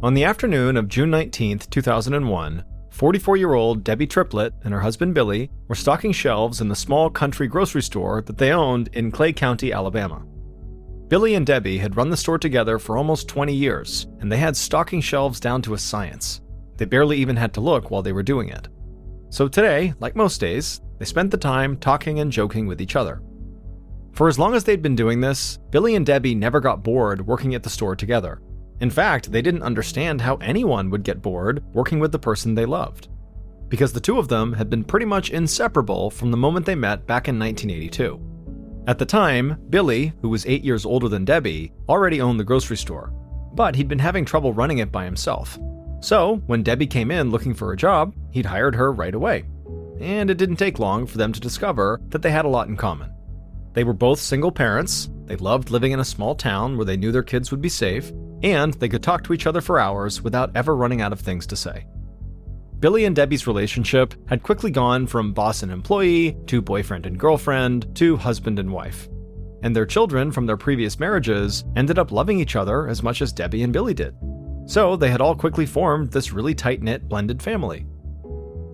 On the afternoon of June 19th, 2001, 44-year-old Debbie Triplett and her husband Billy were stocking shelves in the small country grocery store that they owned in Clay County, Alabama. Billy and Debbie had run the store together for almost 20 years, and they had stocking shelves down to a science. They barely even had to look while they were doing it. So today, like most days, they spent the time talking and joking with each other. For as long as they'd been doing this, Billy and Debbie never got bored working at the store together. In fact, they didn't understand how anyone would get bored working with the person they loved, because the two of them had been pretty much inseparable from the moment they met back in 1982. At the time, Billy, who was 8 years older than Debbie, already owned the grocery store, but he'd been having trouble running it by himself. So, when Debbie came in looking for a job, he'd hired her right away. And it didn't take long for them to discover that they had a lot in common. They were both single parents, they loved living in a small town where they knew their kids would be safe, and they could talk to each other for hours without ever running out of things to say. Billy and Debbie's relationship had quickly gone from boss and employee to boyfriend and girlfriend to husband and wife. And their children from their previous marriages ended up loving each other as much as Debbie and Billy did. So they had all quickly formed this really tight-knit blended family.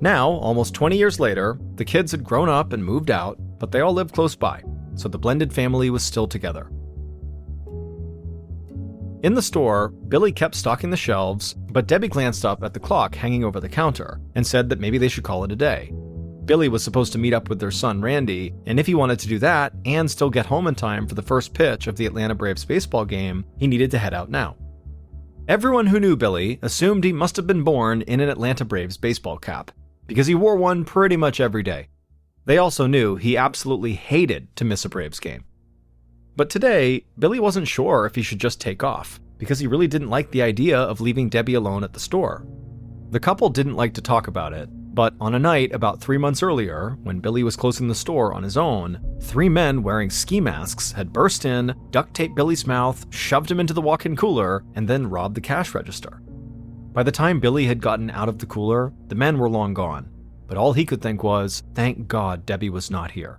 Now, almost 20 years later, the kids had grown up and moved out, but they all lived close by, so the blended family was still together. In the store, Billy kept stocking the shelves, but Debbie glanced up at the clock hanging over the counter and said that maybe they should call it a day. Billy was supposed to meet up with their son Randy, and if he wanted to do that and still get home in time for the first pitch of the Atlanta Braves baseball game, he needed to head out now. Everyone who knew Billy assumed he must have been born in an Atlanta Braves baseball cap, because he wore one pretty much every day. They also knew he absolutely hated to miss a Braves game. But today, Billy wasn't sure if he should just take off, because he really didn't like the idea of leaving Debbie alone at the store. The couple didn't like to talk about it, but on a night about 3 months earlier, when Billy was closing the store on his own, 3 men wearing ski masks had burst in, duct-taped Billy's mouth, shoved him into the walk-in cooler, and then robbed the cash register. By the time Billy had gotten out of the cooler, the men were long gone, but all he could think was, thank God Debbie was not here.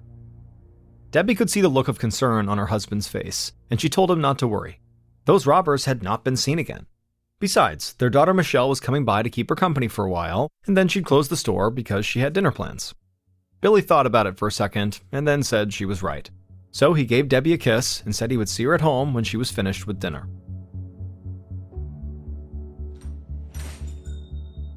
Debbie could see the look of concern on her husband's face, and she told him not to worry. Those robbers had not been seen again. Besides, their daughter Michelle was coming by to keep her company for a while, and then she'd close the store because she had dinner plans. Billy thought about it for a second, and then said she was right. So he gave Debbie a kiss and said he would see her at home when she was finished with dinner.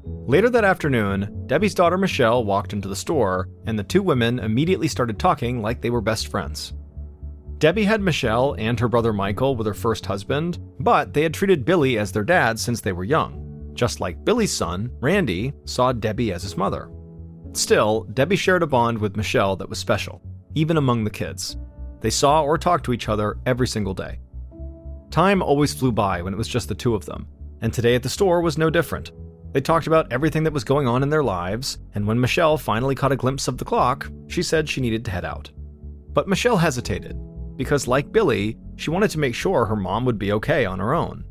Later that afternoon, Debbie's daughter Michelle walked into the store, and the two women immediately started talking like they were best friends. Debbie had Michelle and her brother Michael with her first husband, but they had treated Billy as their dad since they were young, just like Billy's son, Randy, saw Debbie as his mother. Still, Debbie shared a bond with Michelle that was special, even among the kids. They saw or talked to each other every single day. Time always flew by when it was just the two of them, and today at the store was no different. They talked about everything that was going on in their lives, and when Michelle finally caught a glimpse of the clock, she said she needed to head out. But Michelle hesitated, because like Billy, she wanted to make sure her mom would be okay on her own.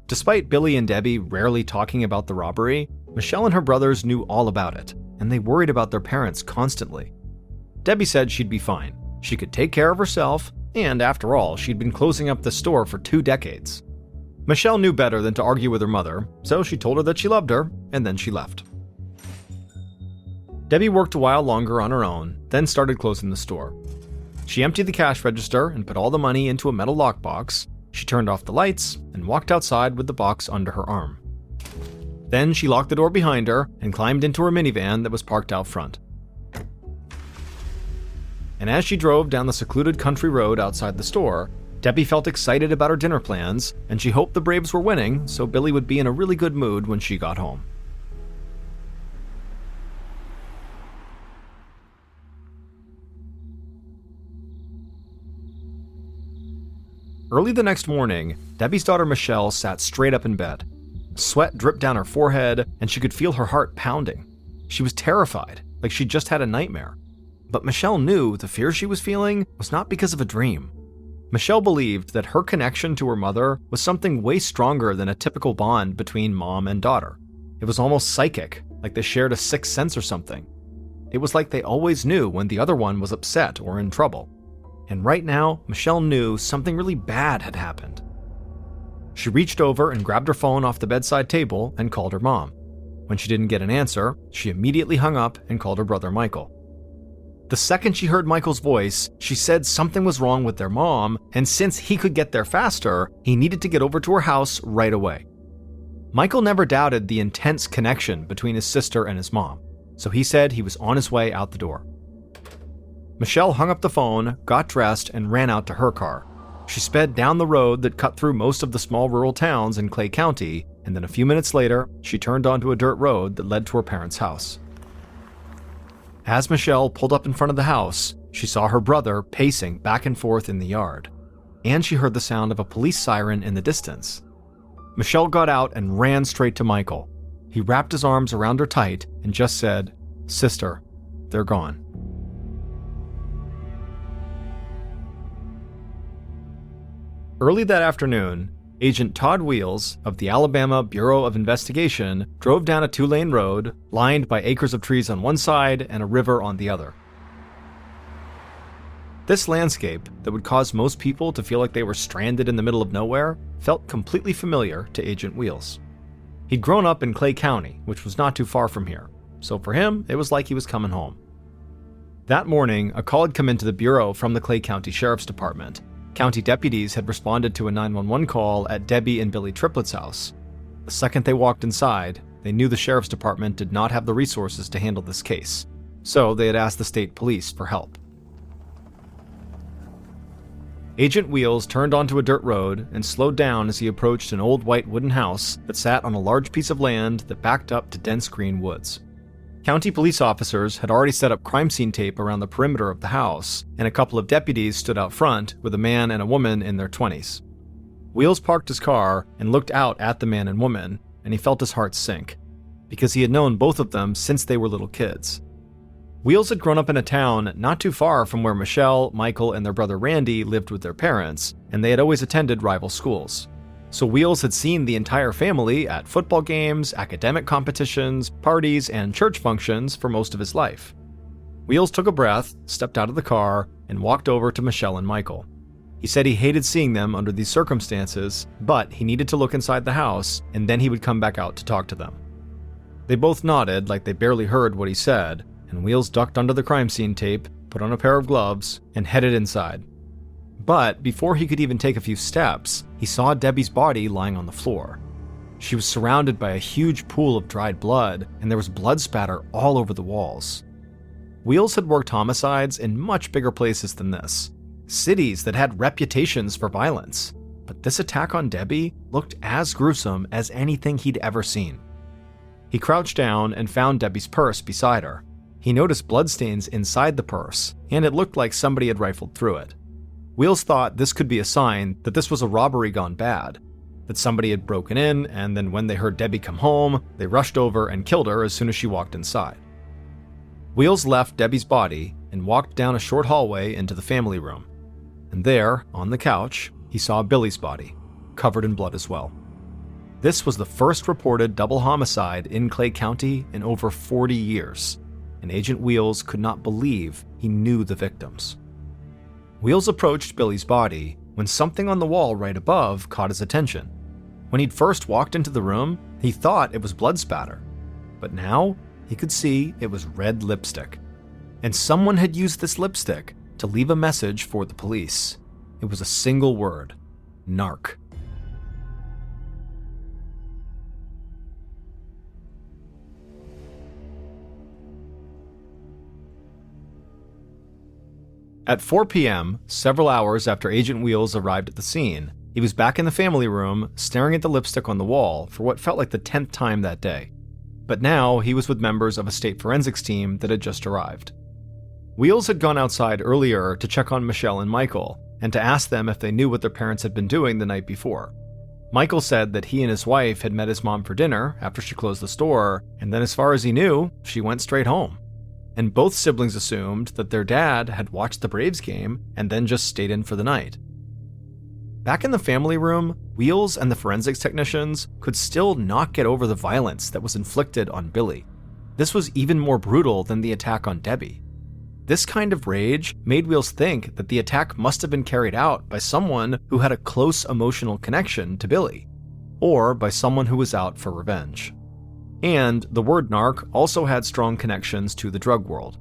Despite Billy and Debbie rarely talking about the robbery, Michelle and her brothers knew all about it, and they worried about their parents constantly. Debbie said she'd be fine. She could take care of herself, and after all, she'd been closing up the store for 2 decades. Michelle knew better than to argue with her mother, so she told her that she loved her, and then she left. Debbie worked a while longer on her own, then started closing the store. She emptied the cash register and put all the money into a metal lockbox. She turned off the lights and walked outside with the box under her arm. Then she locked the door behind her and climbed into her minivan that was parked out front. And as she drove down the secluded country road outside the store, Debbie felt excited about her dinner plans, and she hoped the Braves were winning so Billy would be in a really good mood when she got home. Early the next morning, Debbie's daughter Michelle sat straight up in bed. Sweat dripped down her forehead, and she could feel her heart pounding. She was terrified, like she'd just had a nightmare. But Michelle knew the fear she was feeling was not because of a dream. Michelle believed that her connection to her mother was something way stronger than a typical bond between mom and daughter. It was almost psychic, like they shared a sixth sense or something. It was like they always knew when the other one was upset or in trouble. And right now, Michelle knew something really bad had happened. She reached over and grabbed her phone off the bedside table and called her mom. When she didn't get an answer, she immediately hung up and called her brother Michael. The second she heard Michael's voice, she said something was wrong with their mom, and since he could get there faster, he needed to get over to her house right away. Michael never doubted the intense connection between his sister and his mom, so he said he was on his way out the door. Michelle hung up the phone, got dressed, and ran out to her car. She sped down the road that cut through most of the small rural towns in Clay County, and then a few minutes later, she turned onto a dirt road that led to her parents' house. As Michelle pulled up in front of the house, she saw her brother pacing back and forth in the yard, and she heard the sound of a police siren in the distance. Michelle got out and ran straight to Michael. He wrapped his arms around her tight and just said, "Sister, they're gone." Early that afternoon, Agent Todd Wheels of the Alabama Bureau of Investigation drove down a 2-lane road lined by acres of trees on one side and a river on the other. This landscape, that would cause most people to feel like they were stranded in the middle of nowhere, felt completely familiar to Agent Wheels. He'd grown up in Clay County, which was not too far from here, so for him, it was like he was coming home. That morning, a call had come into the Bureau from the Clay County Sheriff's Department. County deputies had responded to a 911 call at Debbie and Billy Triplett's house. The second they walked inside, they knew the Sheriff's Department did not have the resources to handle this case, so they had asked the state police for help. Agent Wheels turned onto a dirt road and slowed down as he approached an old white wooden house that sat on a large piece of land that backed up to dense green woods. County police officers had already set up crime scene tape around the perimeter of the house, and a couple of deputies stood out front with a man and a woman in their 20s. Wheels parked his car and looked out at the man and woman, and he felt his heart sink, because he had known both of them since they were little kids. Wheels had grown up in a town not too far from where Michelle, Michael, and their brother Randy lived with their parents, and they had always attended rival schools. So Wheels had seen the entire family at football games, academic competitions, parties, and church functions for most of his life. Wheels took a breath, stepped out of the car, and walked over to Michelle and Michael. He said he hated seeing them under these circumstances, but he needed to look inside the house, and then he would come back out to talk to them. They both nodded like they barely heard what he said, and Wheels ducked under the crime scene tape, put on a pair of gloves, and headed inside. But before he could even take a few steps, he saw Debbie's body lying on the floor. She was surrounded by a huge pool of dried blood, and there was blood spatter all over the walls. Wheels had worked homicides in much bigger places than this, cities that had reputations for violence, but this attack on Debbie looked as gruesome as anything he'd ever seen. He crouched down and found Debbie's purse beside her. He noticed bloodstains inside the purse, and it looked like somebody had rifled through it. Wheels thought this could be a sign that this was a robbery gone bad, that somebody had broken in, and then when they heard Debbie come home, they rushed over and killed her as soon as she walked inside. Wheels left Debbie's body and walked down a short hallway into the family room. And there, on the couch, he saw Billy's body, covered in blood as well. This was the first reported double homicide in Clay County in over 40 years, and Agent Wheels could not believe he knew the victims. Wheels approached Billy's body when something on the wall right above caught his attention. When he'd first walked into the room, he thought it was blood spatter, but now he could see it was red lipstick. And someone had used this lipstick to leave a message for the police. It was a single word: narc. At 4 p.m., several hours after Agent Wheels arrived at the scene, he was back in the family room, staring at the lipstick on the wall for what felt like the 10th time that day. But now he was with members of a state forensics team that had just arrived. Wheels had gone outside earlier to check on Michelle and Michael, and to ask them if they knew what their parents had been doing the night before. Michael said that he and his wife had met his mom for dinner after she closed the store, and then as far as he knew, she went straight home. And both siblings assumed that their dad had watched the Braves game and then just stayed in for the night. Back in the family room, Wheels and the forensics technicians could still not get over the violence that was inflicted on Billy. This was even more brutal than the attack on Debbie. This kind of rage made Wheels think that the attack must have been carried out by someone who had a close emotional connection to Billy. or by someone who was out for revenge. And the word narc also had strong connections to the drug world.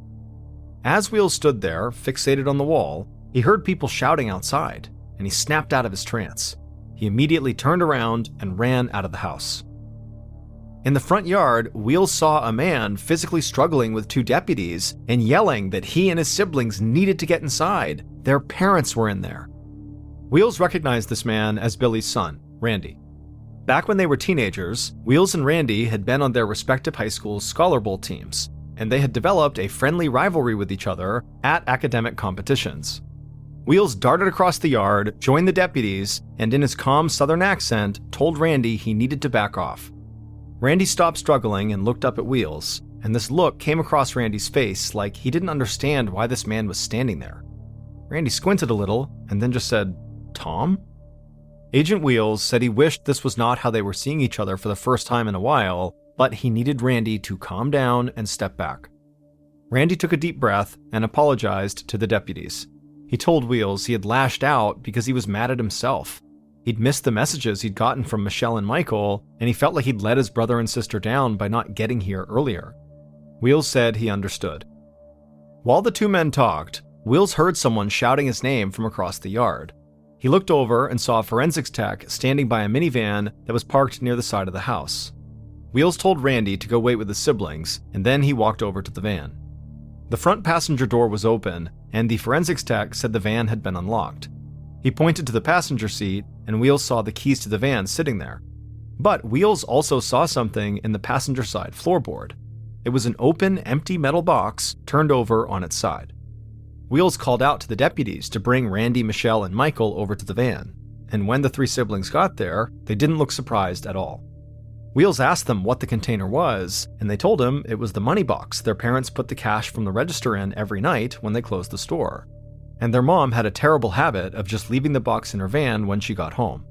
As Wheels stood there, fixated on the wall, he heard people shouting outside, and he snapped out of his trance. He immediately turned around and ran out of the house. In the front yard, Wheels saw a man physically struggling with two deputies and yelling that he and his siblings needed to get inside. Their parents were in there. Wheels recognized this man as Billy's son, Randy. Back when they were teenagers, Wheels and Randy had been on their respective high school's Scholar Bowl teams, and they had developed a friendly rivalry with each other at academic competitions. Wheels darted across the yard, joined the deputies, and in his calm southern accent, told Randy he needed to back off. Randy stopped struggling and looked up at Wheels, and this look came across Randy's face like he didn't understand why this man was standing there. Randy squinted a little and then just said, "Tom?" Agent Wheels said he wished this was not how they were seeing each other for the first time in a while, but he needed Randy to calm down and step back. Randy took a deep breath and apologized to the deputies. He told Wheels he had lashed out because he was mad at himself. He'd missed the messages he'd gotten from Michelle and Michael, and he felt like he'd let his brother and sister down by not getting here earlier. Wheels said he understood. While the two men talked, Wheels heard someone shouting his name from across the yard. He looked over and saw a forensics tech standing by a minivan that was parked near the side of the house. Wheels told Randy to go wait with his siblings, and then he walked over to the van. The front passenger door was open, and the forensics tech said the van had been unlocked. He pointed to the passenger seat, and Wheels saw the keys to the van sitting there. But Wheels also saw something in the passenger side floorboard. It was an open, empty metal box turned over on its side. Wheels called out to the deputies to bring Randy, Michelle, and Michael over to the van, and when the three siblings got there, they didn't look surprised at all. Wheels asked them what the container was, and they told him it was the money box their parents put the cash from the register in every night when they closed the store. And their mom had a terrible habit of just leaving the box in her van when she got home.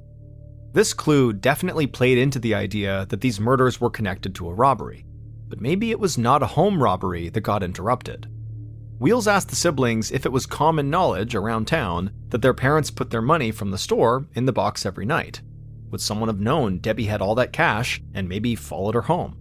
This clue definitely played into the idea that these murders were connected to a robbery, but maybe it was not a home robbery that got interrupted. Wheels asked the siblings if it was common knowledge around town that their parents put their money from the store in the box every night. Would someone have known Debbie had all that cash and maybe followed her home?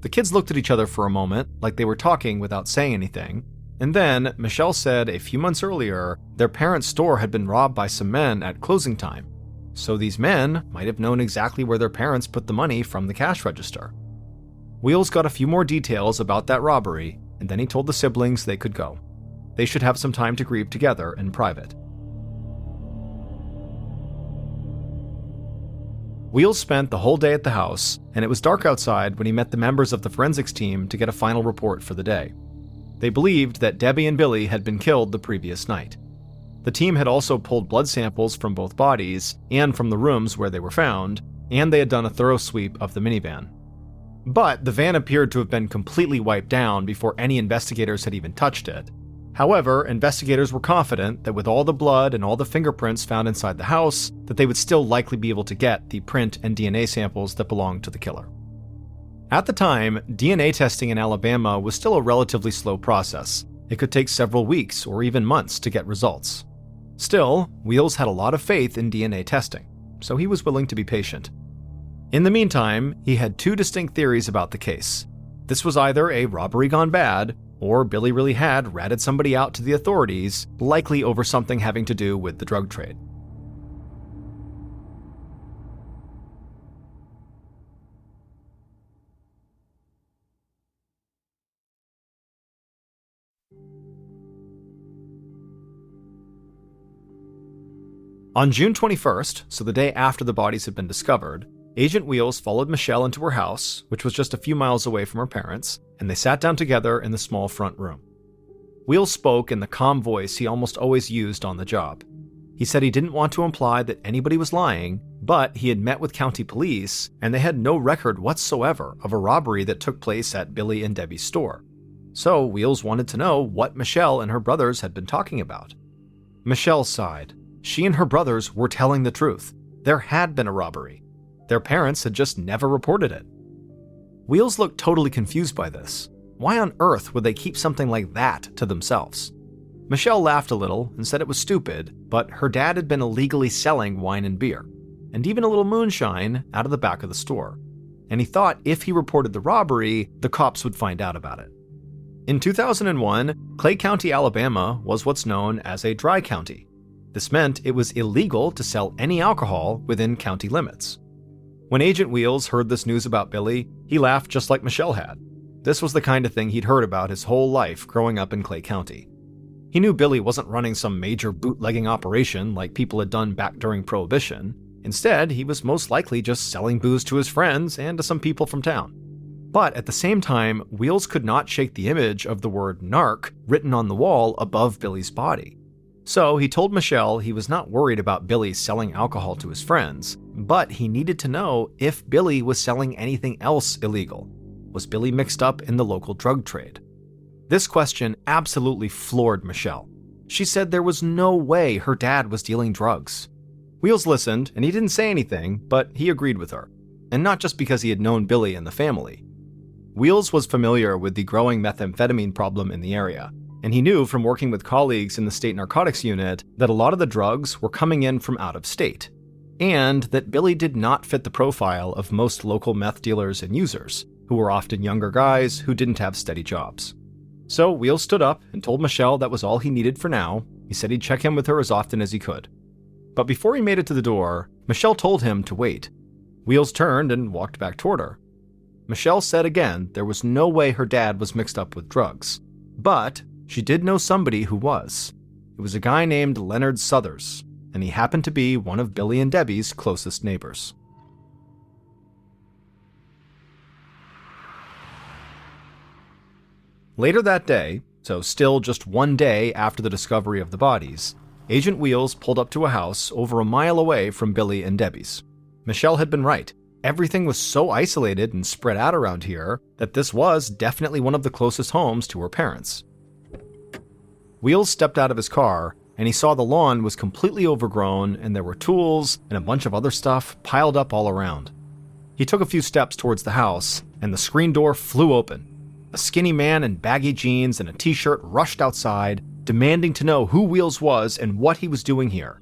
The kids looked at each other for a moment, like they were talking without saying anything, and then Michelle said a few months earlier their parents' store had been robbed by some men at closing time, so these men might have known exactly where their parents put the money from the cash register. Wheels got a few more details about that robbery, and then he told the siblings they could go. They should have some time to grieve together in private. Wheels spent the whole day at the house, and it was dark outside when he met the members of the forensics team to get a final report for the day. They believed that Debbie and Billy had been killed the previous night. The team had also pulled blood samples from both bodies and from the rooms where they were found, and they had done a thorough sweep of the minivan. But the van appeared to have been completely wiped down before any investigators had even touched it. However, investigators were confident that with all the blood and all the fingerprints found inside the house, that they would still likely be able to get the print and DNA samples that belonged to the killer. At the time, DNA testing in Alabama was still a relatively slow process. It could take several weeks or even months to get results. Still, Wheels had a lot of faith in DNA testing, so he was willing to be patient. In the meantime, he had two distinct theories about the case. This was either a robbery gone bad, or Billy really had ratted somebody out to the authorities, likely over something having to do with the drug trade. On June 21st, so the day after the bodies had been discovered, Agent Wheels followed Michelle into her house, which was just a few miles away from her parents, and they sat down together in the small front room. Wheels spoke in the calm voice he almost always used on the job. He said he didn't want to imply that anybody was lying, but he had met with county police, and they had no record whatsoever of a robbery that took place at Billy and Debbie's store. So Wheels wanted to know what Michelle and her brothers had been talking about. Michelle sighed. She and her brothers were telling the truth. There had been a robbery. Their parents had just never reported it. Wheels looked totally confused by this. Why on earth would they keep something like that to themselves? Michelle laughed a little and said it was stupid, but her dad had been illegally selling wine and beer. and even a little moonshine out of the back of the store. And he thought if he reported the robbery, the cops would find out about it. In 2001, Clay County, Alabama was what's known as a dry county. This meant it was illegal to sell any alcohol within county limits. When Agent Wheels heard this news about Billy, he laughed just like Michelle had. This was the kind of thing he'd heard about his whole life growing up in Clay County. He knew Billy wasn't running some major bootlegging operation like people had done back during Prohibition. Instead, he was most likely just selling booze to his friends and to some people from town. But at the same time, Wheels could not shake the image of the word narc written on the wall above Billy's body. So he told Michelle he was not worried about Billy selling alcohol to his friends, but he needed to know if Billy was selling anything else illegal. Was Billy mixed up in the local drug trade? This question absolutely floored Michelle. She said there was no way her dad was dealing drugs. Wheels listened, and he didn't say anything, but he agreed with her. And not just because he had known Billy and the family. Wheels was familiar with the growing methamphetamine problem in the area, and he knew from working with colleagues in the state narcotics unit that a lot of the drugs were coming in from out of state, and that Billy did not fit the profile of most local meth dealers and users, who were often younger guys who didn't have steady jobs. So Wheels stood up and told Michelle that was all he needed for now. He said he'd check in with her as often as he could. But before he made it to the door, Michelle told him to wait. Wheels turned and walked back toward her. Michelle said again there was no way her dad was mixed up with drugs, but she did know somebody who was. It was a guy named Leonard Southers, and he happened to be one of Billy and Debbie's closest neighbors. Later that day, so still just one day after the discovery of the bodies, Agent Wheels pulled up to a house over a mile away from Billy and Debbie's. Michelle had been right. Everything was so isolated and spread out around here that this was definitely one of the closest homes to her parents. Wheels stepped out of his car, and he saw the lawn was completely overgrown and there were tools and a bunch of other stuff piled up all around. He took a few steps towards the house, and the screen door flew open. A skinny man in baggy jeans and a t-shirt rushed outside, demanding to know who Wheels was and what he was doing here.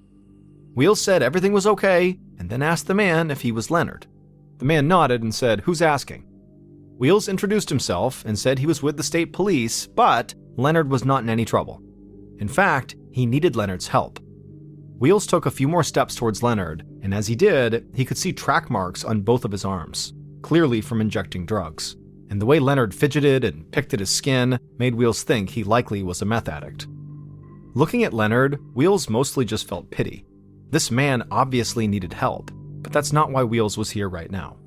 Wheels said everything was okay, and then asked the man if he was Leonard. The man nodded and said, "Who's asking?" Wheels introduced himself and said he was with the state police, but Leonard was not in any trouble. In fact, he needed Leonard's help. Wheels took a few more steps towards Leonard, and as he did, he could see track marks on both of his arms, clearly from injecting drugs. And the way Leonard fidgeted and picked at his skin made Wheels think he likely was a meth addict. Looking at Leonard, Wheels mostly just felt pity. This man obviously needed help, but that's not why Wheels was here right now.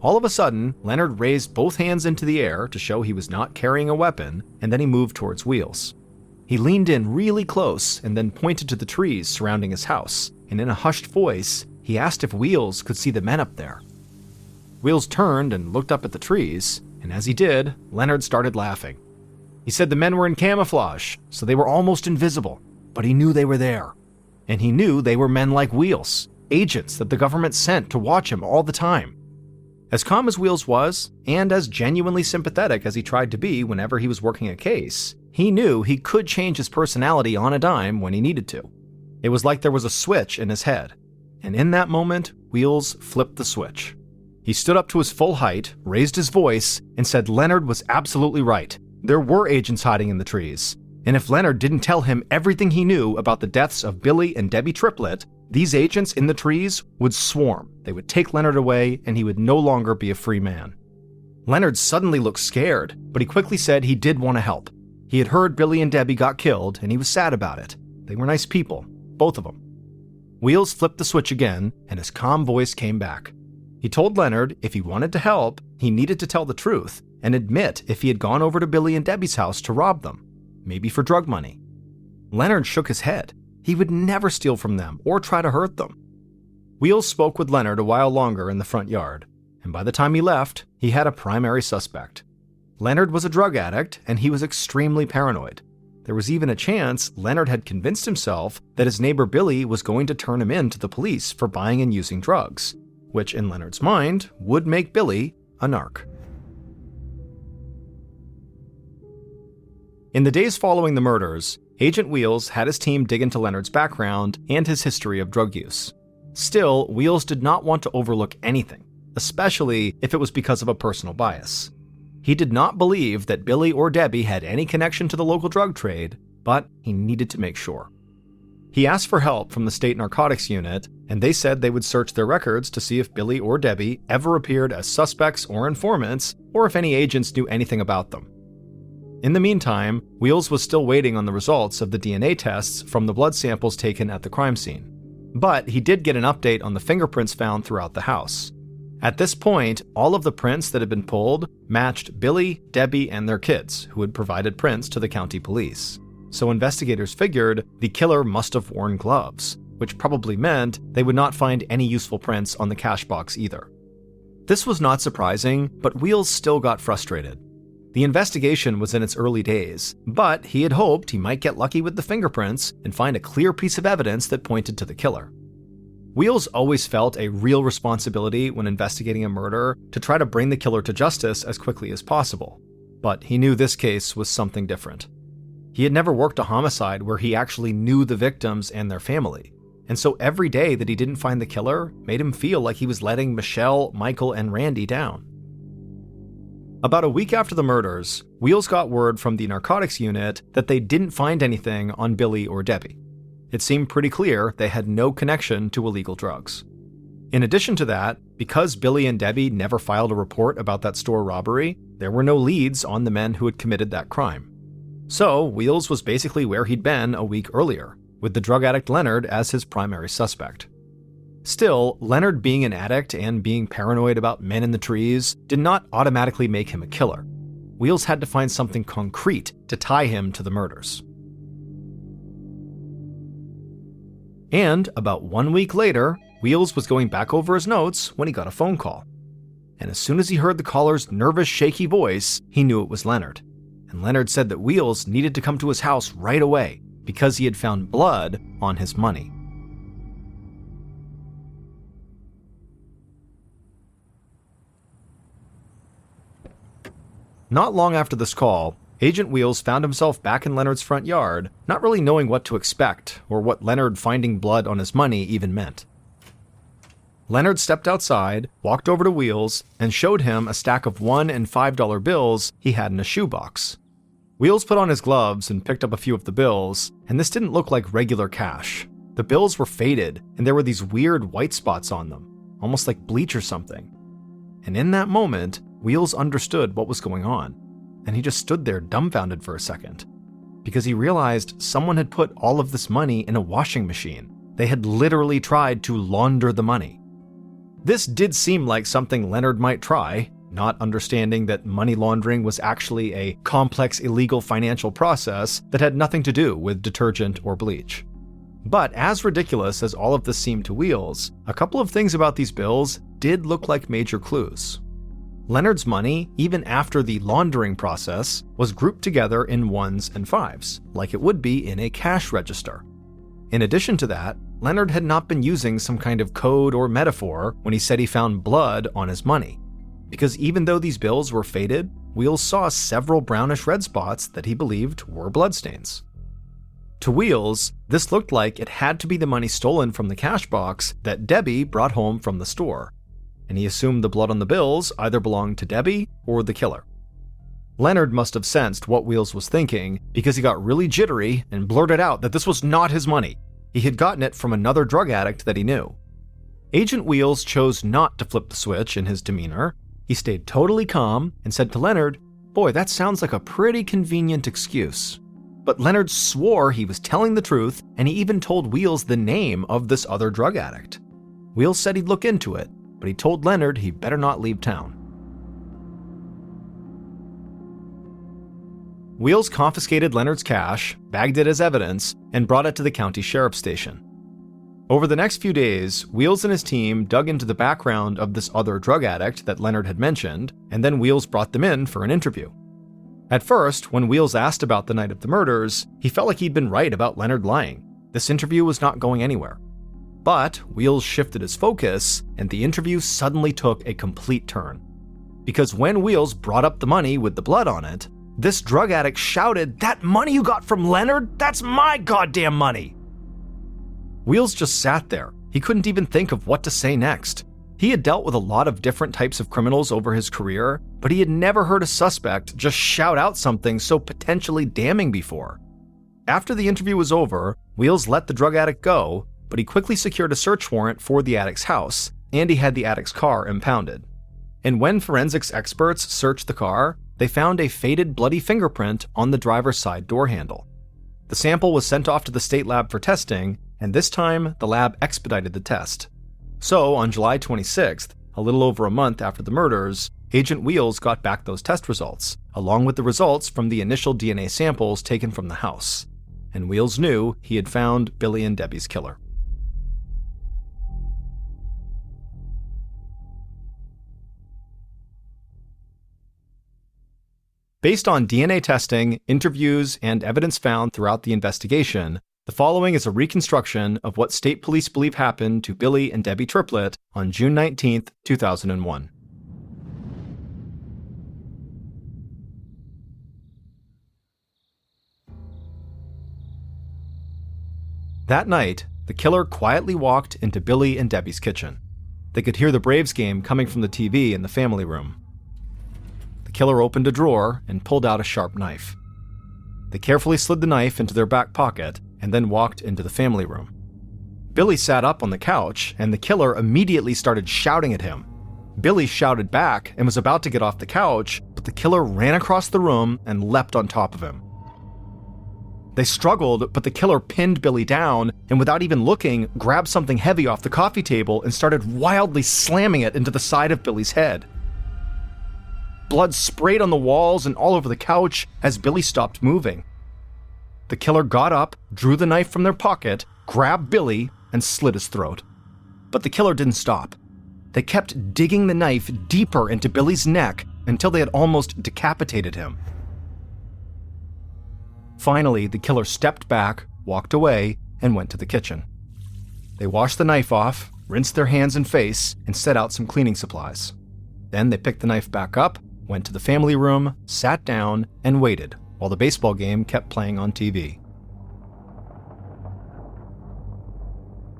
All of a sudden, Leonard raised both hands into the air to show he was not carrying a weapon, and then he moved towards Wheels. He leaned in really close and then pointed to the trees surrounding his house, and in a hushed voice, he asked if Wheels could see the men up there. Wheels turned and looked up at the trees, and as he did, Leonard started laughing. He said the men were in camouflage, so they were almost invisible, but he knew they were there. And he knew they were men like Wheels, agents that the government sent to watch him all the time. As calm as Wheels was, and as genuinely sympathetic as he tried to be whenever he was working a case, he knew he could change his personality on a dime when he needed to. It was like there was a switch in his head, and in that moment, Wheels flipped the switch. He stood up to his full height, raised his voice, and said Leonard was absolutely right. There were agents hiding in the trees, and if Leonard didn't tell him everything he knew about the deaths of Billy and Debbie Triplett, these agents in the trees would swarm. They would take Leonard away, and he would no longer be a free man. Leonard suddenly looked scared, but he quickly said he did want to help. He had heard Billy and Debbie got killed, and he was sad about it. They were nice people, both of them. Wheels flipped the switch again, and his calm voice came back. He told Leonard if he wanted to help, he needed to tell the truth and admit if he had gone over to Billy and Debbie's house to rob them, maybe for drug money. Leonard shook his head. He would never steal from them or try to hurt them. Wheels spoke with Leonard a while longer in the front yard, and by the time he left, he had a primary suspect. Leonard was a drug addict, and he was extremely paranoid. There was even a chance Leonard had convinced himself that his neighbor Billy was going to turn him in to the police for buying and using drugs, which in Leonard's mind would make Billy a narc. In the days following the murders, Agent Wheels had his team dig into Leonard's background and his history of drug use. Still, Wheels did not want to overlook anything, especially if it was because of a personal bias. He did not believe that Billy or Debbie had any connection to the local drug trade, but he needed to make sure. He asked for help from the state narcotics unit, and they said they would search their records to see if Billy or Debbie ever appeared as suspects or informants, or if any agents knew anything about them. In the meantime, Wheels was still waiting on the results of the DNA tests from the blood samples taken at the crime scene. But he did get an update on the fingerprints found throughout the house. At this point, all of the prints that had been pulled matched Billy, Debbie, and their kids, who had provided prints to the county police. So investigators figured the killer must have worn gloves, which probably meant they would not find any useful prints on the cash box either. This was not surprising, but Wheels still got frustrated. The investigation was in its early days, but he had hoped he might get lucky with the fingerprints and find a clear piece of evidence that pointed to the killer. Wheels always felt a real responsibility when investigating a murder to try to bring the killer to justice as quickly as possible, but he knew this case was something different. He had never worked a homicide where he actually knew the victims and their family, and so every day that he didn't find the killer made him feel like he was letting Michelle, Michael, and Randy down. About a week after the murders, Wheels got word from the narcotics unit that they didn't find anything on Billy or Debbie. It seemed pretty clear they had no connection to illegal drugs. In addition to that, because Billy and Debbie never filed a report about that store robbery, there were no leads on the men who had committed that crime. So, Wheels was basically where he'd been a week earlier, with the drug addict Leonard as his primary suspect. Still, Leonard being an addict and being paranoid about men in the trees did not automatically make him a killer. Wheels had to find something concrete to tie him to the murders. And about 1 week later, Wheels was going back over his notes when he got a phone call. And as soon as he heard the caller's nervous, shaky voice, he knew it was Leonard. And Leonard said that Wheels needed to come to his house right away because he had found blood on his money. Not long after this call, Agent Wheels found himself back in Leonard's front yard, not really knowing what to expect or what Leonard finding blood on his money even meant. Leonard stepped outside, walked over to Wheels, and showed him a stack of $1 and $5 bills he had in a shoebox. Wheels put on his gloves and picked up a few of the bills, and this didn't look like regular cash. The bills were faded, and there were these weird white spots on them, almost like bleach or something. And in that moment, Wheels understood what was going on, and he just stood there dumbfounded for a second, because he realized someone had put all of this money in a washing machine. They had literally tried to launder the money. This did seem like something Leonard might try, not understanding that money laundering was actually a complex illegal financial process that had nothing to do with detergent or bleach. But as ridiculous as all of this seemed to Wheels, a couple of things about these bills did look like major clues. Leonard's money, even after the laundering process, was grouped together in 1s and 5s, like it would be in a cash register. In addition to that, Leonard had not been using some kind of code or metaphor when he said he found blood on his money, because even though these bills were faded, Wheels saw several brownish red spots that he believed were bloodstains. To Wheels, this looked like it had to be the money stolen from the cash box that Debbie brought home from the store, and he assumed the blood on the bills either belonged to Debbie or the killer. Leonard must have sensed what Wheels was thinking because he got really jittery and blurted out that this was not his money. He had gotten it from another drug addict that he knew. Agent Wheels chose not to flip the switch in his demeanor. He stayed totally calm and said to Leonard, "Boy, that sounds like a pretty convenient excuse." But Leonard swore he was telling the truth, and he even told Wheels the name of this other drug addict. Wheels said he'd look into it, but he told Leonard he better not leave town. Wheels confiscated Leonard's cash, bagged it as evidence, and brought it to the county sheriff's station. Over the next few days, Wheels and his team dug into the background of this other drug addict that Leonard had mentioned, and then Wheels brought them in for an interview. At first, when Wheels asked about the night of the murders, he felt like he'd been right about Leonard lying. This interview was not going anywhere. But Wheels shifted his focus, and the interview suddenly took a complete turn. Because when Wheels brought up the money with the blood on it, this drug addict shouted, "That money you got from Leonard? That's my goddamn money!" Wheels just sat there, He couldn't even think of what to say next. He had dealt with a lot of different types of criminals over his career, but he had never heard a suspect just shout out something so potentially damning before. After the interview was over, Wheels let the drug addict go, but he quickly secured a search warrant for the addict's house, and he had the addict's car impounded. And when forensics experts searched the car, they found a faded bloody fingerprint on the driver's side door handle. The sample was sent off to the state lab for testing, and this time the lab expedited the test. So on July 26th, a little over a month after the murders, Agent Wheels got back those test results, along with the results from the initial DNA samples taken from the house. And Wheels knew he had found Billy and Debbie's killer. Based on DNA testing, interviews, and evidence found throughout the investigation, the following is a reconstruction of what state police believe happened to Billy and Debbie Triplett on June 19, 2001. That night, the killer quietly walked into Billy and Debbie's kitchen. They could hear the Braves game coming from the TV in the family room. The killer opened a drawer and pulled out a sharp knife. They carefully slid the knife into their back pocket and then walked into the family room. Billy sat up on the couch, and the killer immediately started shouting at him. Billy shouted back and was about to get off the couch, but the killer ran across the room and leapt on top of him. They struggled, but the killer pinned Billy down and without even looking, grabbed something heavy off the coffee table and started wildly slamming it into the side of Billy's head. Blood sprayed on the walls and all over the couch as Billy stopped moving. The killer got up, drew the knife from their pocket, grabbed Billy, and slit his throat. But the killer didn't stop. They kept digging the knife deeper into Billy's neck until they had almost decapitated him. Finally, the killer stepped back, walked away, and went to the kitchen. They washed the knife off, rinsed their hands and face, and set out some cleaning supplies. Then they picked the knife back up, went to the family room, sat down, and waited while the baseball game kept playing on TV.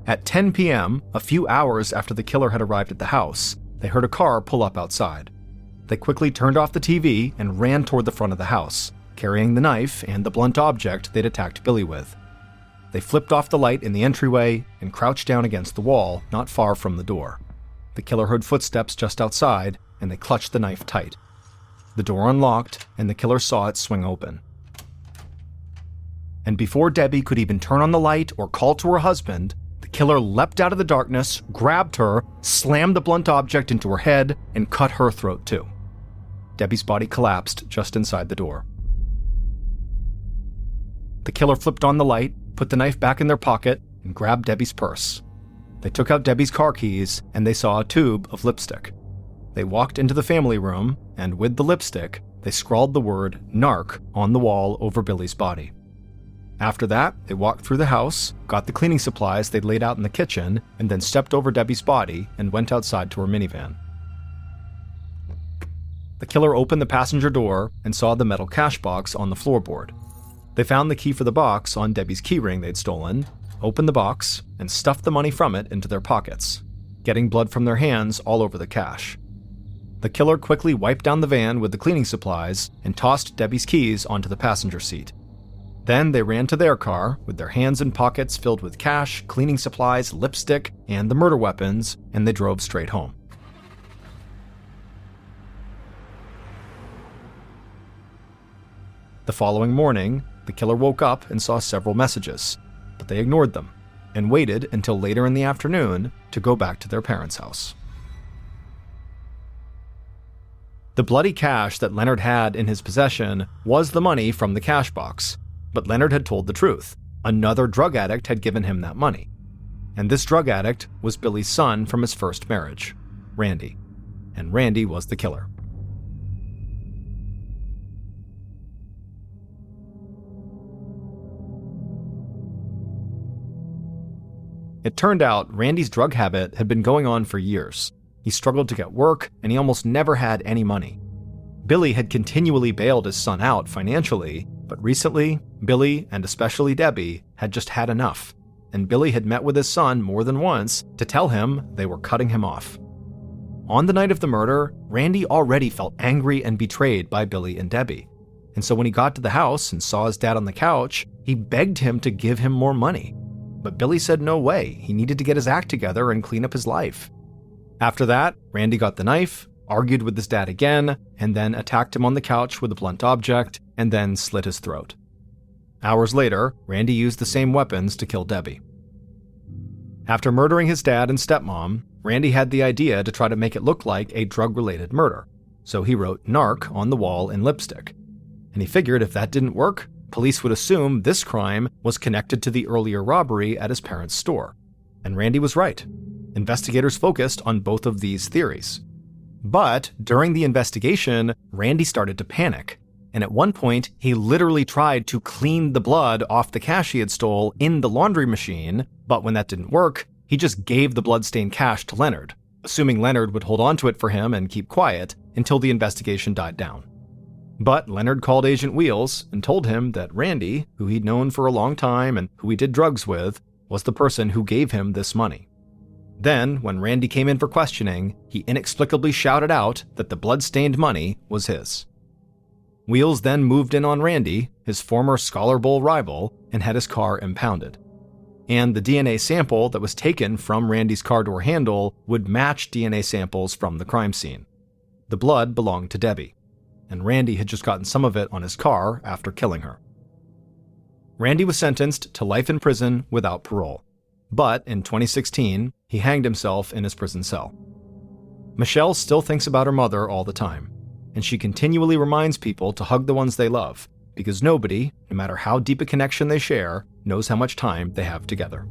At 10 p.m., a few hours after the killer had arrived at the house, they heard a car pull up outside. They quickly turned off the TV and ran toward the front of the house, carrying the knife and the blunt object they'd attacked Billy with. They flipped off the light in the entryway and crouched down against the wall not far from the door. The killer heard footsteps just outside, and they clutched the knife tight. The door unlocked, and the killer saw it swing open. And before Debbie could even turn on the light or call to her husband, the killer leapt out of the darkness, grabbed her, slammed the blunt object into her head, and cut her throat too. Debbie's body collapsed just inside the door. The killer flipped on the light, put the knife back in their pocket, and grabbed Debbie's purse. They took out Debbie's car keys, and they saw a tube of lipstick. They walked into the family room, and with the lipstick, they scrawled the word "narc" on the wall over Billy's body. After that, they walked through the house, got the cleaning supplies they'd laid out in the kitchen, and then stepped over Debbie's body and went outside to her minivan. The killer opened the passenger door and saw the metal cash box on the floorboard. They found the key for the box on Debbie's keyring they'd stolen, opened the box, and stuffed the money from it into their pockets, getting blood from their hands all over the cash. The killer quickly wiped down the van with the cleaning supplies and tossed Debbie's keys onto the passenger seat. Then they ran to their car with their hands and pockets filled with cash, cleaning supplies, lipstick, and the murder weapons, and they drove straight home. The following morning, the killer woke up and saw several messages, but they ignored them and waited until later in the afternoon to go back to their parents' house. The bloody cash that Leonard had in his possession was the money from the cash box, but Leonard had told the truth. Another drug addict had given him that money. And this drug addict was Billy's son from his first marriage, Randy. And Randy was the killer. It turned out Randy's drug habit had been going on for years. He struggled to get work, and he almost never had any money. Billy had continually bailed his son out financially, but recently, Billy, and especially Debbie, had just had enough. and Billy had met with his son more than once to tell him they were cutting him off. On the night of the murder, Randy already felt angry and betrayed by Billy and Debbie. And so when he got to the house and saw his dad on the couch, he begged him to give him more money. But Billy said no way, he needed to get his act together and clean up his life. After that, Randy got the knife, argued with his dad again, and then attacked him on the couch with a blunt object, and then slit his throat. Hours later, Randy used the same weapons to kill Debbie. After murdering his dad and stepmom, Randy had the idea to try to make it look like a drug-related murder, so he wrote "narc" on the wall in lipstick. And he figured if that didn't work, police would assume this crime was connected to the earlier robbery at his parents' store. And Randy was right. Investigators focused on both of these theories. But during the investigation, Randy started to panic. And at one point, he literally tried to clean the blood off the cash he had stole in the laundry machine, but when that didn't work, he just gave the bloodstained cash to Leonard, assuming Leonard would hold on to it for him and keep quiet until the investigation died down. But Leonard called Agent Wheels and told him that Randy, who he'd known for a long time and who he did drugs with, was the person who gave him this money. Then, when Randy came in for questioning, he inexplicably shouted out that the blood-stained money was his. Wheels then moved in on Randy, his former Scholar Bowl rival, and had his car impounded. And the DNA sample that was taken from Randy's car door handle would match DNA samples from the crime scene. The blood belonged to Debbie, and Randy had just gotten some of it on his car after killing her. Randy was sentenced to life in prison without parole, but in 2016, he hanged himself in his prison cell. Michelle still thinks about her mother all the time, and she continually reminds people to hug the ones they love, because nobody, no matter how deep a connection they share, knows how much time they have together.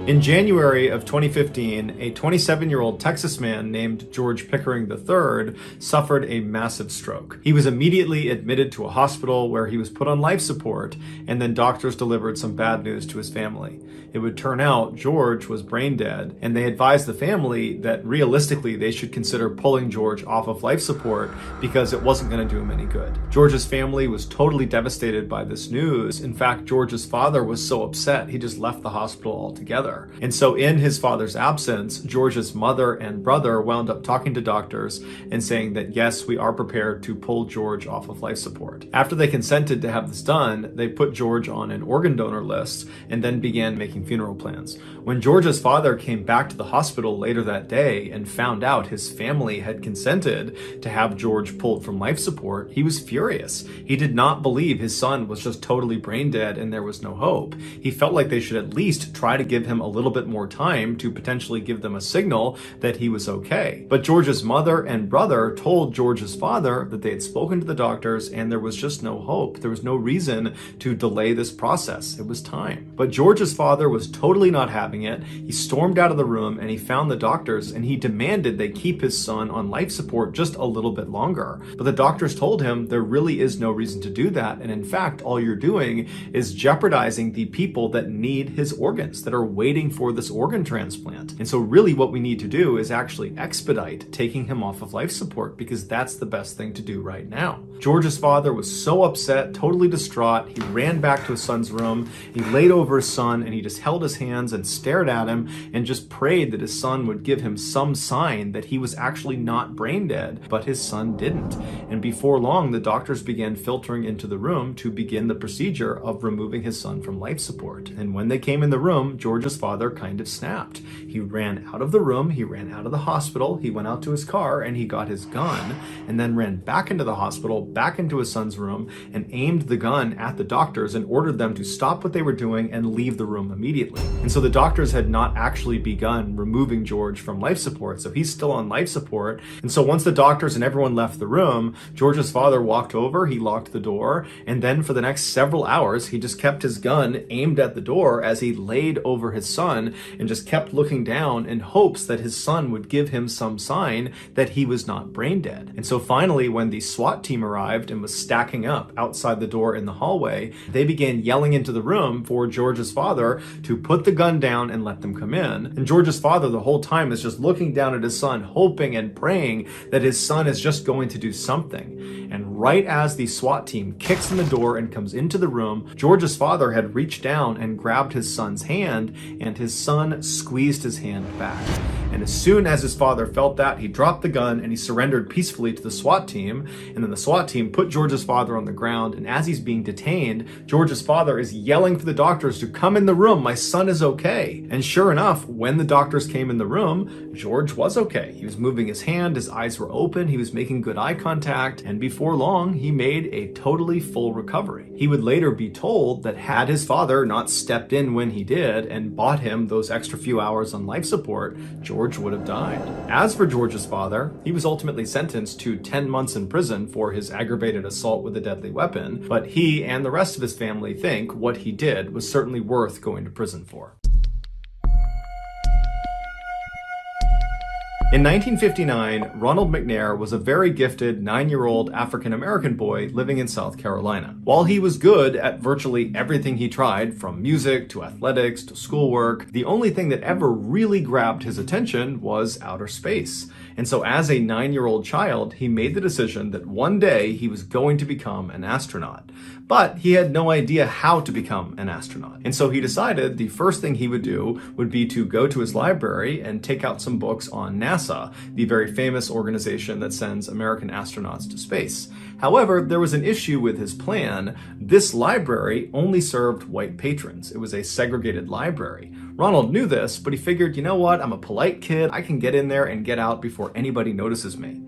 In January of 2015, a 27-year-old Texas man named George Pickering III suffered a massive stroke. He was immediately admitted to a hospital where he was put on life support, and then doctors delivered some bad news to his family. It would turn out George was brain dead, and they advised the family that realistically they should consider pulling George off of life support because it wasn't going to do him any good. George's family was totally devastated by this news. In fact, George's father was so upset he just left the hospital altogether. And so in his father's absence, George's mother and brother wound up talking to doctors and saying that yes, we are prepared to pull George off of life support. After they consented to have this done, they put George on an organ donor list and then began making funeral plans. When George's father came back to the hospital later that day and found out his family had consented to have George pulled from life support, he was furious. He did not believe his son was just totally brain dead and there was no hope. He felt like they should at least try to give him a little bit more time to potentially give them a signal that he was okay. But George's mother and brother told George's father that they had spoken to the doctors and there was just no hope. There was no reason to delay this process. It was time. But George's father was totally not having it. He stormed out of the room and he found the doctors and he demanded they keep his son on life support just a little bit longer. But the doctors told him there really is no reason to do that. And in fact, all you're doing is jeopardizing the people that need his organs, that are waiting for this organ transplant. And so really what we need to do is actually expedite taking him off of life support because that's the best thing to do right now. George's father was so upset, totally distraught. He ran back to his son's room. He laid over his son and he just held his hands and stared at him and just prayed that his son would give him some sign that he was actually not brain dead, but his son didn't. And before long, the doctors began filtering into the room to begin the procedure of removing his son from life support. And when they came in the room, George's father kind of snapped. He ran out of the room, he ran out of the hospital, he went out to his car and he got his gun and then ran back into the hospital, back into his son's room and aimed the gun at the doctors and ordered them to stop what they were doing and leave the room immediately. And so the doctors had not actually begun removing George from life support, so he's still on life support. And so once the doctors and everyone left the room, George's father walked over, he locked the door, and then for the next several hours, he just kept his gun aimed at the door as he laid over his son and just kept looking down in hopes that his son would give him some sign that he was not brain dead. And so finally, when the SWAT team arrived and was stacking up outside the door in the hallway, they began yelling into the room for George's father to put the gun down and let them come in. And George's father the whole time is just looking down at his son, hoping and praying that his son is just going to do something. And right as the SWAT team kicks in the door and comes into the room, George's father had reached down and grabbed his son's hand, and his son squeezed his hand back. And as soon as his father felt that, he dropped the gun and he surrendered peacefully to the SWAT team. And then the SWAT team put George's father on the ground, and as he's being detained, George's father is yelling for the doctors to come in the room. My son is okay. And sure enough, when the doctors came in the room, George was okay. He was moving his hand, his eyes were open, he was making good eye contact, and before long, he made a totally full recovery. He would later be told that had his father not stepped in when he did and bought him those extra few hours on life support, George would have died. As for George's father, he was ultimately sentenced to 10 months in prison for his aggravated assault with a deadly weapon, but he and the rest of his family think what he did was certainly worth going to prison for. In 1959, Ronald McNair was a very gifted 9-year-old African-American boy living in South Carolina. While he was good at virtually everything he tried, from music to athletics to schoolwork, the only thing that ever really grabbed his attention was outer space. And so as a 9-year-old child, he made the decision that one day he was going to become an astronaut. But he had no idea how to become an astronaut. And so he decided the first thing he would do would be to go to his library and take out some books on NASA, the very famous organization that sends American astronauts to space. However, there was an issue with his plan. This library only served white patrons. It was a segregated library. Ronald knew this, but he figured, you know what, I'm a polite kid, I can get in there and get out before anybody notices me.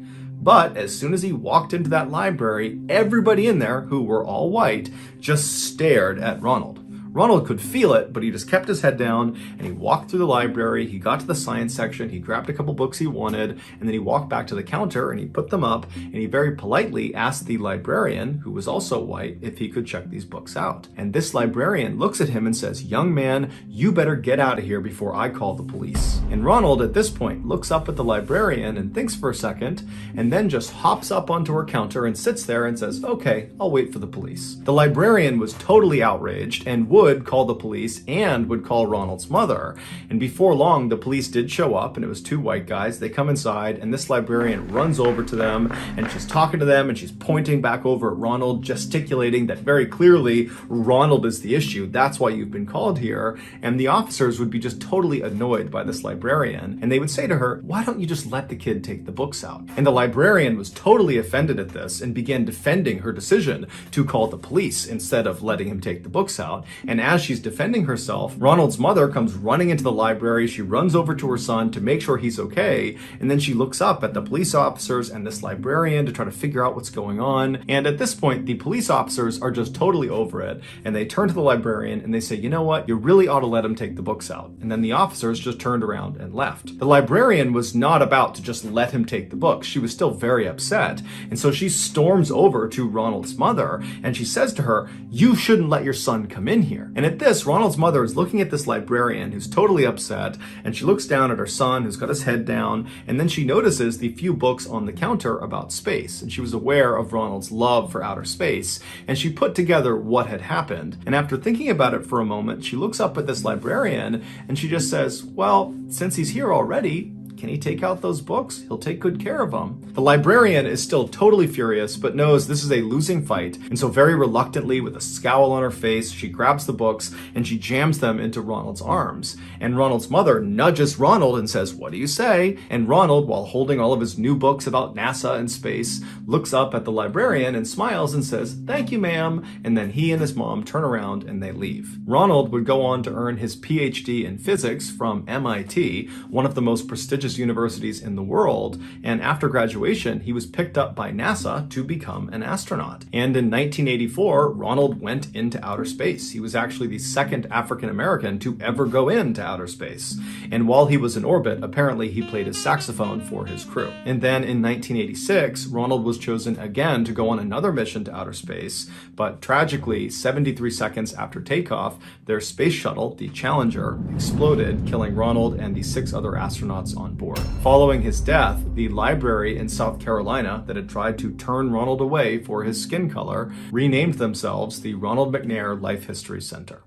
But as soon as he walked into that library, everybody in there, who were all white, just stared at Ronald. Ronald could feel it, but he just kept his head down and he walked through the library. He got to the science section, he grabbed a couple books he wanted, and then he walked back to the counter and he put them up, and he very politely asked the librarian, who was also white, if he could check these books out. And this librarian looks at him and says, "Young man, you better get out of here before I call the police." And Ronald at this point looks up at the librarian and thinks for a second, and then just hops up onto her counter and sits there and says, "Okay, I'll wait for the police." The librarian was totally outraged and would call the police and would call Ronald's mother. And before long, the police did show up, and it was two white guys. They come inside, and this librarian runs over to them, and she's talking to them, and she's pointing back over at Ronald, gesticulating that very clearly Ronald is the issue. That's why you've been called here. And the officers would be just totally annoyed by this librarian, and they would say to her, "Why don't you just let the kid take the books out?" And the librarian was totally offended at this and began defending her decision to call the police instead of letting him take the books out. And as she's defending herself, Ronald's mother comes running into the library. She runs over to her son to make sure he's okay. And then she looks up at the police officers and this librarian to try to figure out what's going on. And at this point, the police officers are just totally over it. And they turn to the librarian and they say, "You know what? You really ought to let him take the books out." And then the officers just turned around and left. The librarian was not about to just let him take the books. She was still very upset. And so she storms over to Ronald's mother and she says to her, "You shouldn't let your son come in here." And at this, Ronald's mother is looking at this librarian who's totally upset, and she looks down at her son who's got his head down, and then she notices the few books on the counter about space, and she was aware of Ronald's love for outer space, and she put together what had happened. And after thinking about it for a moment, she looks up at this librarian, and she just says, "Well, since he's here already, can he take out those books? He'll take good care of them." The librarian is still totally furious, but knows this is a losing fight. And so very reluctantly, with a scowl on her face, she grabs the books and she jams them into Ronald's arms. And Ronald's mother nudges Ronald and says, "What do you say?" And Ronald, while holding all of his new books about NASA and space, looks up at the librarian and smiles and says, "Thank you, ma'am." And then he and his mom turn around and they leave. Ronald would go on to earn his PhD in physics from MIT, one of the most prestigious universities in the world, and after graduation, he was picked up by NASA to become an astronaut. And in 1984, Ronald went into outer space. He was actually the second African American to ever go into outer space. And while he was in orbit, apparently he played his saxophone for his crew. And then in 1986, Ronald was chosen again to go on another mission to outer space, but tragically, 73 seconds after takeoff, their space shuttle, the Challenger, exploded, killing Ronald and the 6 other astronauts on board. Following his death, the library in South Carolina that had tried to turn Ronald away for his skin color renamed themselves the Ronald McNair Life History Center.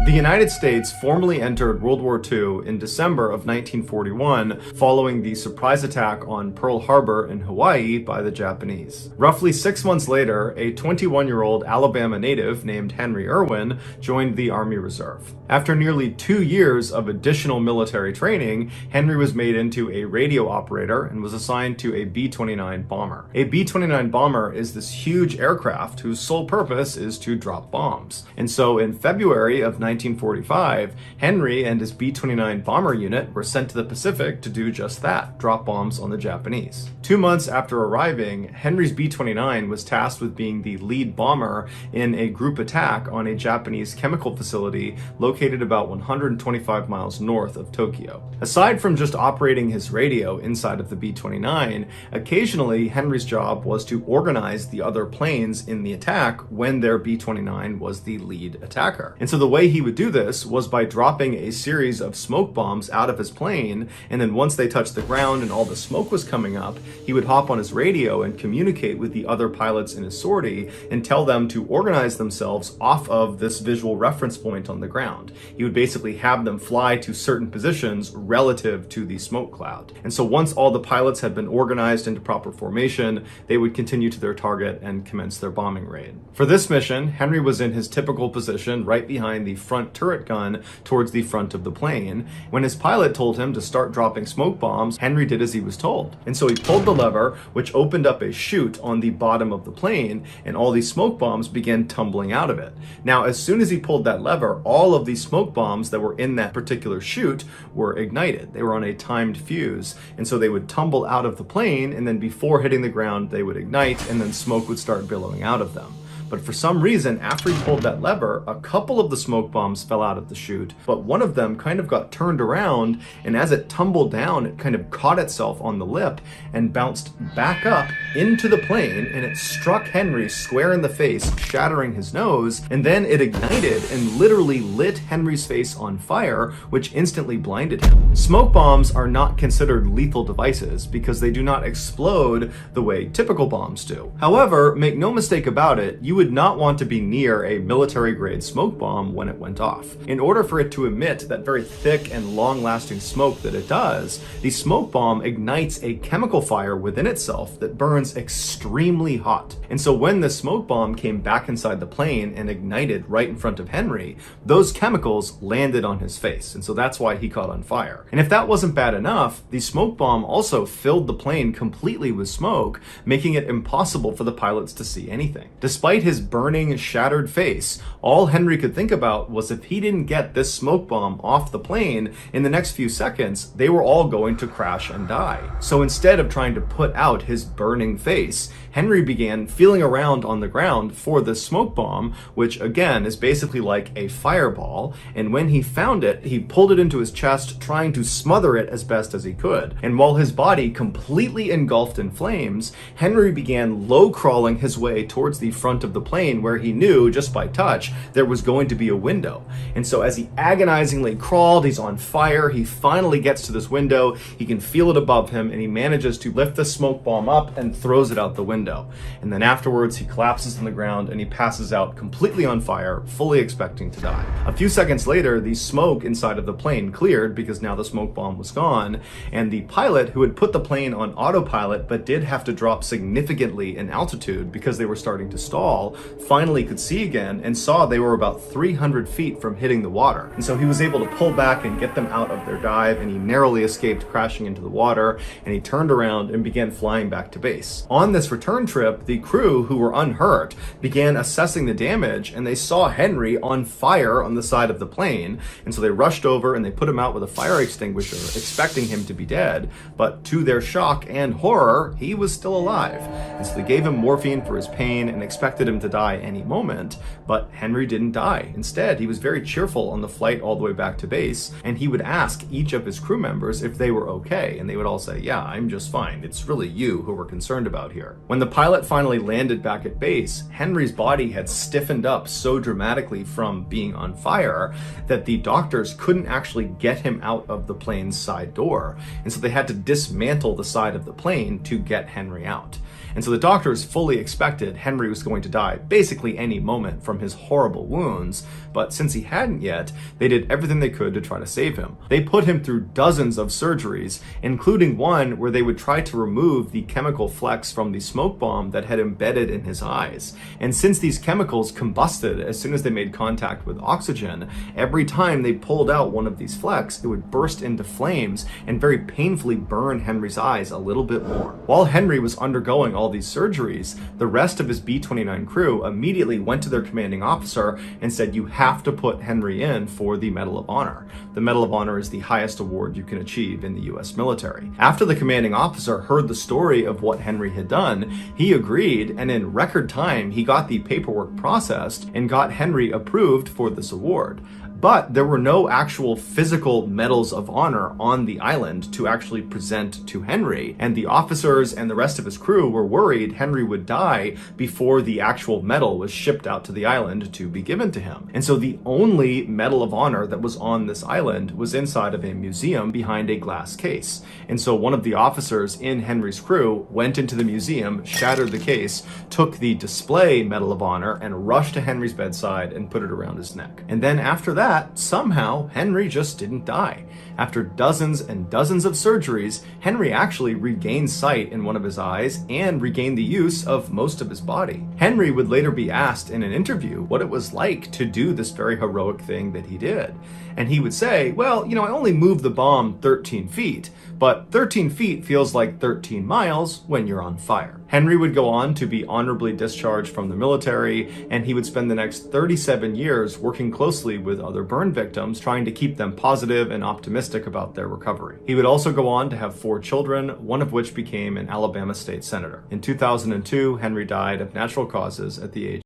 The United States formally entered World War II in December of 1941 following the surprise attack on Pearl Harbor in Hawaii by the Japanese. Roughly 6 months later, a 21-year-old Alabama native named Henry Irwin joined the Army Reserve. After nearly 2 years of additional military training, Henry was made into a radio operator and was assigned to a B-29 bomber. A B-29 bomber is this huge aircraft whose sole purpose is to drop bombs. And so in February of 1945, Henry and his B-29 bomber unit were sent to the Pacific to do just that, drop bombs on the Japanese. 2 months after arriving, Henry's B-29 was tasked with being the lead bomber in a group attack on a Japanese chemical facility located about 125 miles north of Tokyo. Aside from just operating his radio inside of the B-29, occasionally Henry's job was to organize the other planes in the attack when their B-29 was the lead attacker. And so the way he would do this was by dropping a series of smoke bombs out of his plane, and then once they touched the ground and all the smoke was coming up, he would hop on his radio and communicate with the other pilots in his sortie and tell them to organize themselves off of this visual reference point on the ground. He would basically have them fly to certain positions relative to the smoke cloud. And so once all the pilots had been organized into proper formation, they would continue to their target and commence their bombing raid. For this mission, Henry was in his typical position right behind the front turret gun towards the front of the plane. When his pilot told him to start dropping smoke bombs, Henry did as he was told. And so he pulled the lever, which opened up a chute on the bottom of the plane, and all these smoke bombs began tumbling out of it. Now, as soon as he pulled that lever, all of these smoke bombs that were in that particular chute were ignited. They were on a timed fuse, and so they would tumble out of the plane, and then before hitting the ground, they would ignite, and then smoke would start billowing out of them. But for some reason, after he pulled that lever, a couple of the smoke bombs fell out of the chute, but one of them kind of got turned around, and as it tumbled down, it kind of caught itself on the lip and bounced back up into the plane, and it struck Henry square in the face, shattering his nose, and then it ignited and literally lit Henry's face on fire, which instantly blinded him. Smoke bombs are not considered lethal devices because they do not explode the way typical bombs do. However, make no mistake about it, you would not want to be near a military-grade smoke bomb when it went off. In order for it to emit that very thick and long-lasting smoke that it does, the smoke bomb ignites a chemical fire within itself that burns extremely hot. And so when the smoke bomb came back inside the plane and ignited right in front of Henry, those chemicals landed on his face, and so that's why he caught on fire. And if that wasn't bad enough, the smoke bomb also filled the plane completely with smoke, making it impossible for the pilots to see anything. Despite his burning, shattered face, all Henry could think about was if he didn't get this smoke bomb off the plane in the next few seconds, they were all going to crash and die. So instead of trying to put out his burning face, Henry began feeling around on the ground for the smoke bomb, which again is basically like a fireball, and when he found it, he pulled it into his chest, trying to smother it as best as he could. And while his body completely engulfed in flames, Henry began low crawling his way towards the front of the plane, where he knew just by touch there was going to be a window. And so as he agonizingly crawled, he's on fire, he finally gets to this window, he can feel it above him, and he manages to lift the smoke bomb up and throws it out the window. And then afterwards he collapses on the ground and he passes out completely on fire, fully expecting to die. A few seconds later, the smoke inside of the plane cleared because now the smoke bomb was gone, and the pilot who had put the plane on autopilot but did have to drop significantly in altitude because they were starting to stall, finally could see again and saw they were about 300 feet from hitting the water. And so he was able to pull back and get them out of their dive, and he narrowly escaped crashing into the water, and he turned around and began flying back to base. On this return trip, the crew, who were unhurt, began assessing the damage, and they saw Henry on fire on the side of the plane, and so they rushed over and they put him out with a fire extinguisher, expecting him to be dead, but to their shock and horror, he was still alive. And so they gave him morphine for his pain and expected him to die any moment, but Henry didn't die. Instead, he was very cheerful on the flight all the way back to base, and he would ask each of his crew members if they were okay, and they would all say, "Yeah, I'm just fine. It's really you who we're concerned about here." When the pilot finally landed back at base, Henry's body had stiffened up so dramatically from being on fire that the doctors couldn't actually get him out of the plane's side door, and so they had to dismantle the side of the plane to get Henry out. And so the doctors fully expected Henry was going to die basically any moment from his horrible wounds, but since he hadn't yet, they did everything they could to try to save him. They put him through dozens of surgeries, including one where they would try to remove the chemical flecks from the smoke bomb that had embedded in his eyes. And since these chemicals combusted as soon as they made contact with oxygen, every time they pulled out one of these flecks, it would burst into flames and very painfully burn Henry's eyes a little bit more. While Henry was undergoing all these surgeries, the rest of his B-29 crew immediately went to their commanding officer and said, "You have to put Henry in for the Medal of Honor." The Medal of Honor is the highest award you can achieve in the US military. After the commanding officer heard the story of what Henry had done, he agreed, and in record time, he got the paperwork processed and got Henry approved for this award. But there were no actual physical medals of honor on the island to actually present to Henry, and the officers and the rest of his crew were worried Henry would die before the actual medal was shipped out to the island to be given to him. And so the only Medal of Honor that was on this island was inside of a museum behind a glass case. And so one of the officers in Henry's crew went into the museum, shattered the case, took the display Medal of Honor, and rushed to Henry's bedside and put it around his neck. And then after that, somehow Henry just didn't die. After dozens and dozens of surgeries, Henry actually regained sight in one of his eyes and regained the use of most of his body. Henry would later be asked in an interview what it was like to do this very heroic thing that he did. And he would say, "Well, I only moved the bomb 13 feet, but 13 feet feels like 13 miles when you're on fire." Henry would go on to be honorably discharged from the military, and he would spend the next 37 years working closely with other burn victims, trying to keep them positive and optimistic about their recovery. He would also go on to have 4 children, one of which became an Alabama state senator. In 2002, Henry died of natural causes at the age